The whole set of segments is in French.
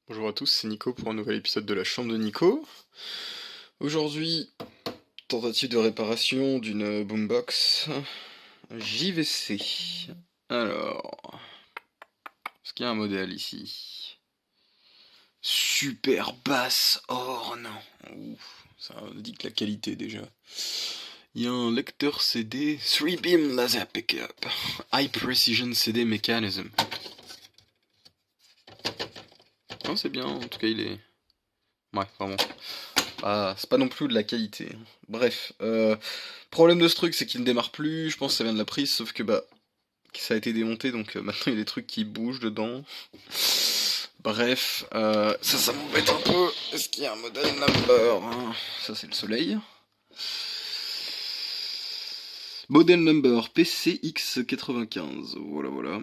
Bonjour à tous, c'est Nico pour un nouvel épisode de la chambre de Nico. Aujourd'hui, tentative de réparation d'une boombox JVC. Alors, est-ce qu'il y a un modèle ici? Super basse, oh non, ouf, ça indique la qualité déjà. Il y a un lecteur CD 3-beam laser pickup, high precision CD mechanism. Non, c'est bien, en tout cas il est... Ouais, vraiment. C'est pas non plus de la qualité. Bref, problème de ce truc, c'est qu'il ne démarre plus. Je pense que ça vient de la prise, sauf que ça a été démonté, donc maintenant il y a des trucs qui bougent dedans. Bref, ça m'embête un peu. Est-ce qu'il y a un modèle number, hein? Ça c'est le soleil. Model number PCX95. Voilà, voilà.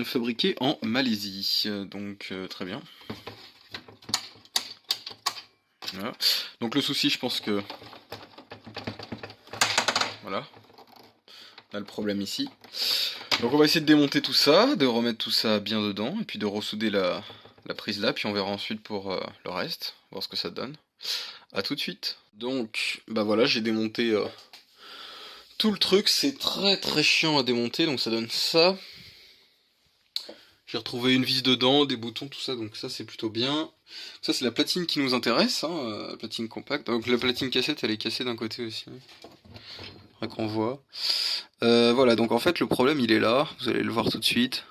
Fabriqué en Malaisie, donc très bien. Voilà. Donc le souci, je pense que voilà, on a le problème ici. Donc on va essayer de démonter tout ça, de remettre tout ça bien dedans, et puis de ressouder la prise là, puis on verra ensuite pour le reste, voir ce que ça donne. A tout de suite. Donc, bah voilà, j'ai démonté tout le truc, c'est très très chiant à démonter, donc ça donne ça. J'ai retrouvé une vis dedans, des boutons, tout ça, donc ça c'est plutôt bien. Ça c'est la platine qui nous intéresse, hein, platine compacte. Donc la platine cassette elle est cassée d'un côté aussi. Faudrait qu'on voit. Voilà, donc en fait le problème il est là, vous allez le voir tout de suite.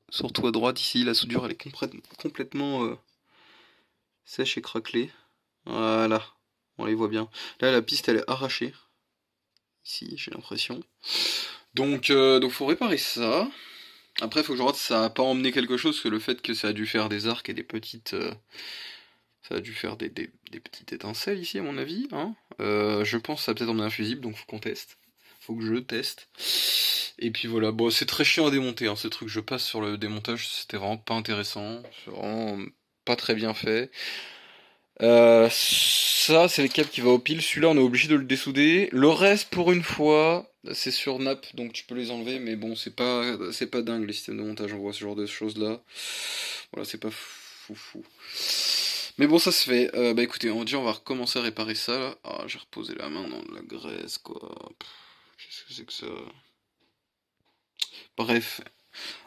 Sur le toit droite ici, la soudure elle est complètement sèche et craquelée. Voilà, on les voit bien. Là la piste elle est arrachée. Ici j'ai l'impression. Donc faut réparer ça. Après faut que je regarde si ça a pas emmené quelque chose, parce que le fait que ça a dû faire des arcs et des petites... ça a dû faire des petites étincelles ici à mon avis. Hein. Je pense que ça a peut-être emmené un fusible, donc faut qu'on teste. Faut que je teste. Et puis voilà, bon c'est très chiant à démonter, hein, ce truc, je passe sur le démontage, c'était vraiment pas intéressant, c'est vraiment pas très bien fait. Ça c'est le câble qui va au pile, celui-là on est obligé de le dessouder. Le reste pour une fois, c'est sur nappe, donc tu peux les enlever, mais bon c'est pas dingue les systèmes de montage, on voit ce genre de choses là. Voilà, c'est pas fou. Mais bon ça se fait. Bah écoutez, on va recommencer à réparer ça là. Ah j'ai reposé la main dans de la graisse quoi. Qu'est-ce que c'est que ça? Bref,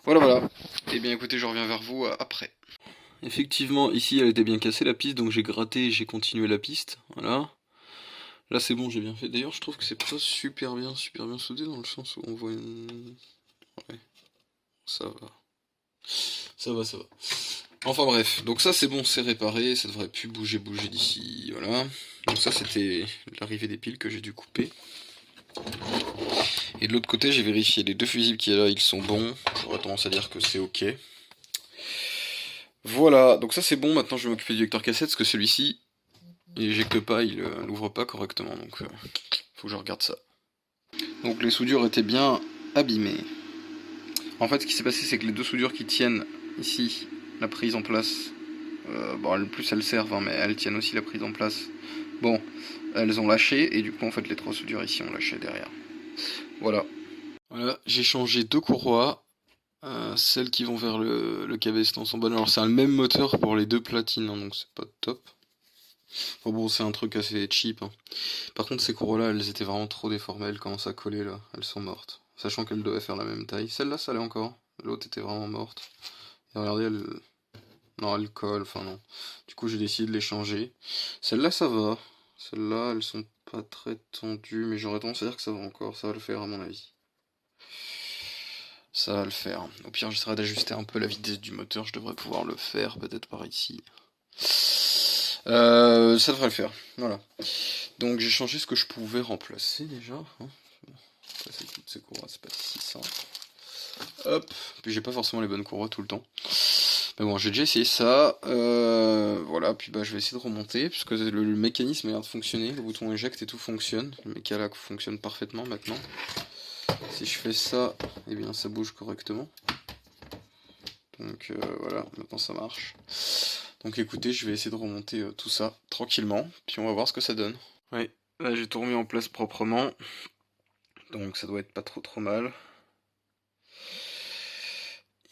voilà. Et bien écoutez, je reviens vers vous après. Effectivement, ici elle était bien cassée la piste, donc j'ai gratté et j'ai continué la piste. Voilà. Là c'est bon, j'ai bien fait. D'ailleurs, je trouve que c'est pas super bien soudé dans le sens où on voit une... Ouais, ça va. Ça va. Enfin bref, donc ça c'est bon, c'est réparé, ça devrait plus bouger d'ici, voilà. Donc ça c'était l'arrivée des piles que j'ai dû couper. Et de l'autre côté, j'ai vérifié les deux fusibles qu'il y a là, ils sont bons. J'aurais tendance à dire que c'est ok. Voilà, donc ça c'est bon, maintenant je vais m'occuper du lecteur cassette, parce que celui-ci, il éjecte pas, il n'ouvre pas correctement, donc faut que je regarde ça. Donc les soudures étaient bien abîmées. En fait, ce qui s'est passé, c'est que les deux soudures qui tiennent ici la prise en place, bon, plus elles servent, hein, mais elles tiennent aussi la prise en place. Bon, elles ont lâché, et du coup, en fait, les trois soudures ici ont lâché derrière. Voilà. Voilà, j'ai changé deux courroies. Celles qui vont vers le cabestan sont bonnes. Alors c'est le même moteur pour les deux platines, hein, donc c'est pas top. Enfin bon, c'est un truc assez cheap. Hein. Par contre, ces courroies-là, elles étaient vraiment trop déformées, elles commencent à coller là, elles sont mortes. Sachant qu'elles devaient faire la même taille. Celle-là, ça allait encore. L'autre était vraiment morte. Et regardez, elle... Non, elle colle, enfin non. Du coup, j'ai décidé de les changer. Celle-là, ça va. Celles-là, elles sont pas très tendues, mais j'aurais tendance à dire que ça va encore. Ça va le faire à mon avis. Ça va le faire. Au pire, j'essaierai d'ajuster un peu la vitesse du moteur. Je devrais pouvoir le faire, peut-être par ici. Ça devrait le faire. Voilà. Donc j'ai changé ce que je pouvais remplacer déjà. Hein. Remplacer toutes ces courroies, c'est pas si simple. Hop. Puis j'ai pas forcément les bonnes courroies tout le temps. Mais bon, j'ai déjà essayé ça. Voilà. Puis je vais essayer de remonter puisque le mécanisme a l'air de fonctionner. Le bouton éjecte et tout fonctionne. Le méca fonctionne parfaitement maintenant. Si je fais ça, eh bien ça bouge correctement. Donc voilà, maintenant ça marche. Donc écoutez, je vais essayer de remonter tout ça tranquillement, puis on va voir ce que ça donne. Oui, là j'ai tout remis en place proprement, donc ça doit être pas trop mal.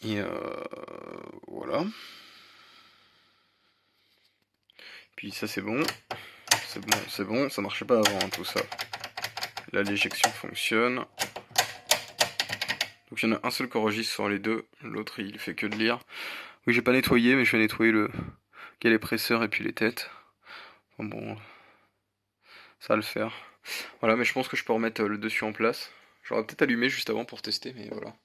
Et voilà. Puis ça c'est bon. C'est bon, ça marchait pas avant hein, tout ça. Là l'éjection fonctionne. Donc il y en a un seul qui enregistre sur les deux, l'autre il fait que de lire. Oui j'ai pas nettoyé mais je vais nettoyer il y a les presseurs et puis les têtes. Enfin, bon, ça va le faire. Voilà mais je pense que je peux remettre le dessus en place. J'aurais peut-être allumé juste avant pour tester mais voilà.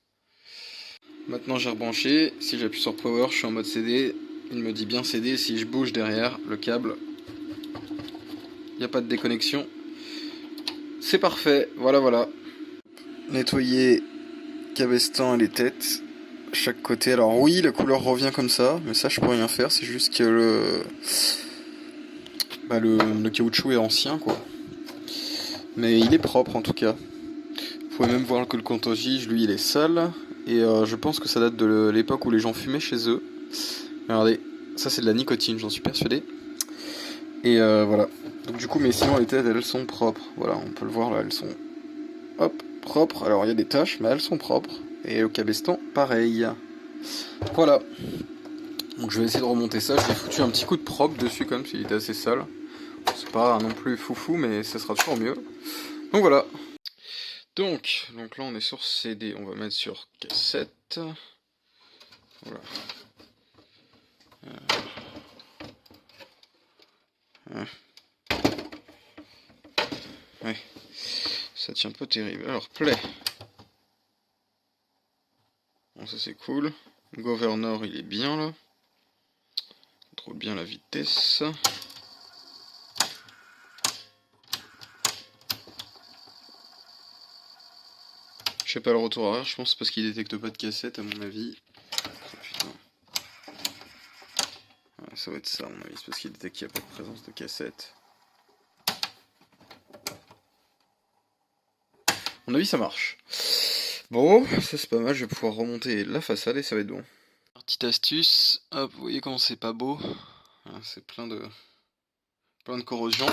Maintenant j'ai rebranché, si j'appuie sur power je suis en mode CD, il me dit bien CD, si je bouge derrière le câble, il n'y a pas de déconnexion. C'est parfait, voilà. Nettoyer cabestan et les têtes, chaque côté. Alors oui, la couleur revient comme ça, mais ça je peux rien faire, c'est juste que le caoutchouc est ancien quoi. Mais il est propre en tout cas. Vous pouvez même voir que le compte-gauge, lui il est sale, et je pense que ça date de l'époque où les gens fumaient chez eux. Regardez, ça c'est de la nicotine, j'en suis persuadé. Et voilà. Donc du coup, mais sinon les têtes elles sont propres. Voilà, on peut le voir là, elles sont hop, propres. Alors il y a des taches, mais elles sont propres. Et au cabestan, pareil. Voilà. Donc je vais essayer de remonter ça. J'ai foutu un petit coup de propre dessus quand même, parce qu'il était assez sale. C'est pas non plus foufou, mais ça sera toujours mieux. Donc voilà. Donc là on est sur CD, on va mettre sur cassette. Voilà. Ouais. Ça tient pas terrible. Alors play. Bon ça c'est cool. Governor il est bien là. On contrôle bien la vitesse. Je sais pas le retour arrière, je pense parce qu'il détecte pas de cassette à mon avis. Oh, putain. Ouais, ça va être ça à mon avis, c'est parce qu'il détecte qu'il n'y a pas de présence de cassette. À mon avis ça marche. Bon, ça c'est pas mal, je vais pouvoir remonter la façade et ça va être bon. Petite astuce, hop, vous voyez comment c'est pas beau. C'est plein de corrosion.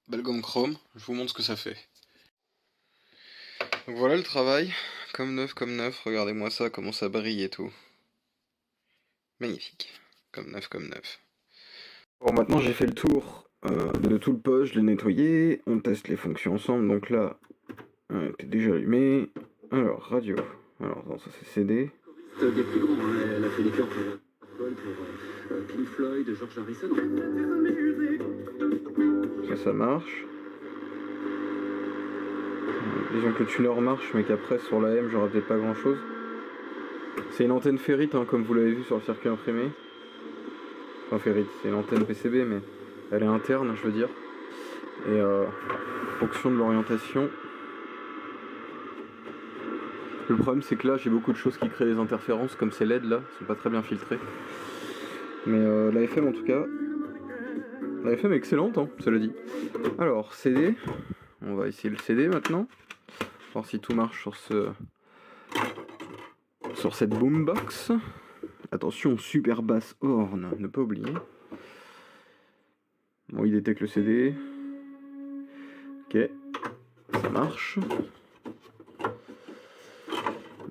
Belle gomme chrome, je vous montre ce que ça fait. Donc voilà le travail, comme neuf, regardez-moi ça, comment ça brille et tout. Magnifique, comme neuf. Bon maintenant j'ai fait le tour de tout le poste, je l'ai nettoyé, on teste les fonctions ensemble, donc là, t'es déjà allumé. Alors, radio, alors non ça c'est CD. Des plus grands, hein. Elle a fait les chœurs pour Pink Floyd, George Harrison. Ça marche. Disons que le tuner marche, mais qu'après sur la M j'aurai peut-être pas grand chose. C'est une antenne ferrite, hein, comme vous l'avez vu sur le circuit imprimé. Enfin ferrite, c'est une antenne PCB, mais elle est interne, je veux dire. Et en fonction de l'orientation. Le problème c'est que là j'ai beaucoup de choses qui créent des interférences, comme ces LED là, ils sont pas très bien filtrés. Mais la FM en tout cas, la FM est excellente, hein, cela dit. Alors, CD, on va essayer le CD maintenant. Voir si tout marche sur cette boombox. Attention, super basse horn, ne pas oublier. Bon, il détecte le CD. Ok, ça marche.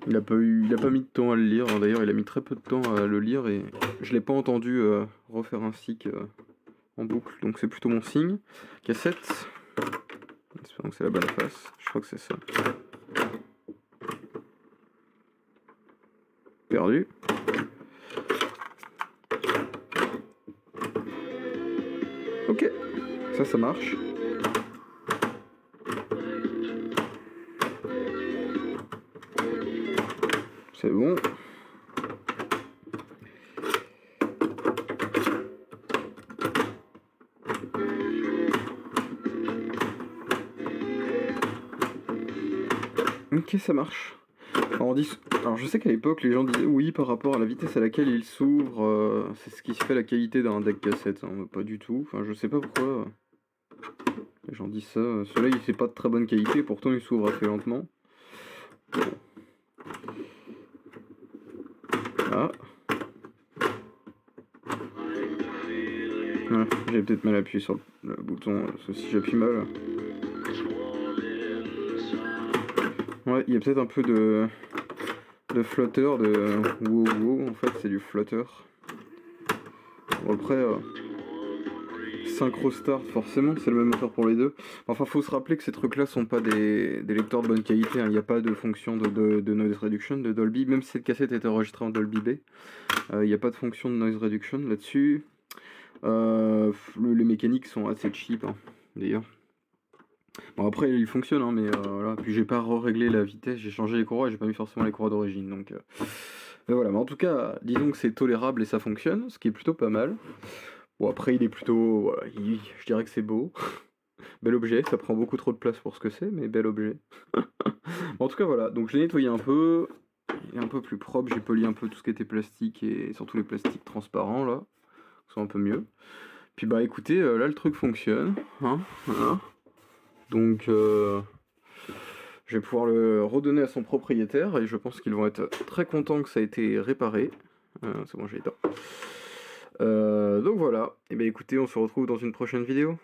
Il a pas mis de temps à le lire, d'ailleurs il a mis très peu de temps à le lire et je l'ai pas entendu refaire un cycle en boucle, donc c'est plutôt mon signe. Cassette, espérons que c'est la bonne face, je crois que c'est ça. Perdu. Ok, ça marche. C'est bon. Ok, ça marche. Alors je sais qu'à l'époque les gens disaient oui par rapport à la vitesse à laquelle il s'ouvre, c'est ce qui fait la qualité d'un deck cassette, hein, pas du tout. Enfin je sais pas pourquoi les gens disent ça. Celui-là il fait pas de très bonne qualité, pourtant il s'ouvre assez lentement. Ah. Ouais, j'ai peut-être mal appuyé sur le bouton, si j'appuie mal. Ouais, il y a peut-être un peu de de Flutter, de WoW, en fait c'est du Flutter. Bon, après, Synchro Start, forcément, c'est le même moteur pour les deux. Enfin, faut se rappeler que ces trucs-là sont pas des lecteurs de bonne qualité, hein. Il n'y a pas de fonction de noise reduction, de Dolby, même si cette cassette était enregistrée en Dolby B. Il n'y a pas de fonction de noise reduction là-dessus. Les mécaniques sont assez cheap, hein, d'ailleurs. Bon, après, il fonctionne, hein, mais voilà. Puis j'ai pas réglé la vitesse, j'ai changé les courroies et j'ai pas mis forcément les courroies d'origine. Donc, mais voilà. Mais en tout cas, disons que c'est tolérable et ça fonctionne, ce qui est plutôt pas mal. Bon, après, il est plutôt. Voilà, je dirais que c'est beau. Bel objet, ça prend beaucoup trop de place pour ce que c'est, mais bel objet. En tout cas, voilà. Donc, je l'ai nettoyé un peu. Il est un peu plus propre, j'ai poli un peu tout ce qui était plastique et surtout les plastiques transparents là, qui sont un peu mieux. Puis bah écoutez, là le truc fonctionne, hein, voilà. Donc je vais pouvoir le redonner à son propriétaire et je pense qu'ils vont être très contents que ça a été réparé. C'est bon, j'ai le temps. Donc voilà, et bien écoutez, on se retrouve dans une prochaine vidéo.